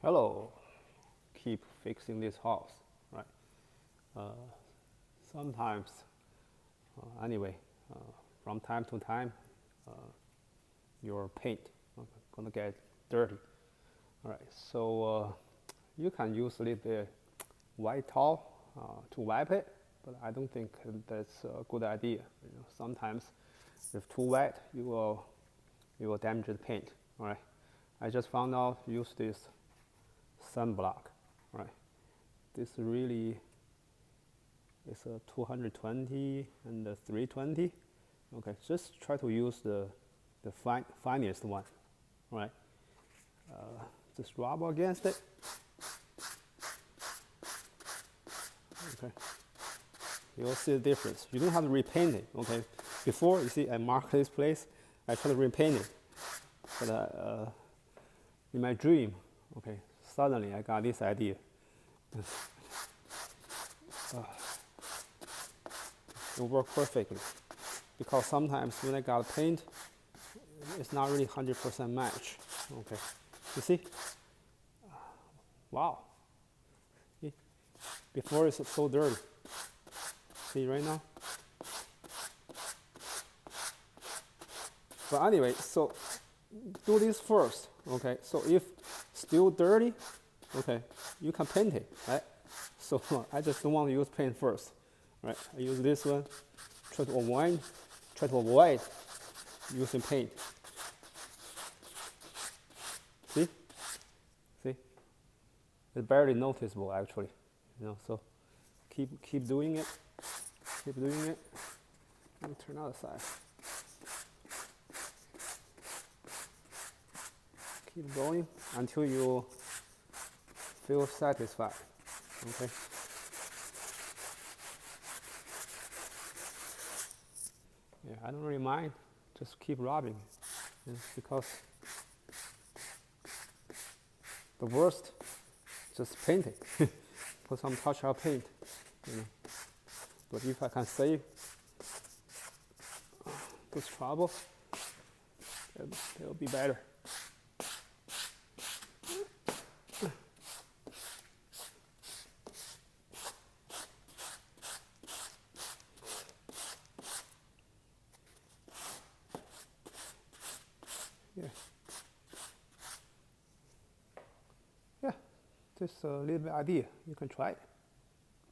Hello, keep fixing this house, right? Sometimes, anyway, uh, from time to time, uh, your paint gonna get dirty. All right, so you can use a little bit white towel to wipe it, but I don't think that's a good idea. Sometimes if too wet, you will damage the paint. All right, I just found out use this sunblock. Right, this really is a 220 and a 320. Okay, just try to use the finest one. Right, just rub against it. Okay, you'll see the difference. You don't have to repaint it. Okay, before you see I mark this place, I try to repaint it, but in my dream, okay, suddenly I got this idea. It worked perfectly because sometimes when I got paint, it's not really 100% match. Okay, you see? Wow. See? Before it's so dirty. See right now? But anyway, so do this first. Okay, so if still dirty, okay, you can paint it, right? So I just don't want to use paint first, right? I use this one, try to avoid using paint. See? See? It's barely noticeable actually. So keep doing it. Keep doing it. Let me turn out the side. Keep going until you feel satisfied. Okay. Yeah, I don't really mind. Just keep rubbing, because the worst, just paint it. Put some touch-up paint. But if I can save this trouble, it'll be better. Yeah, just a little bit idea. You can try it.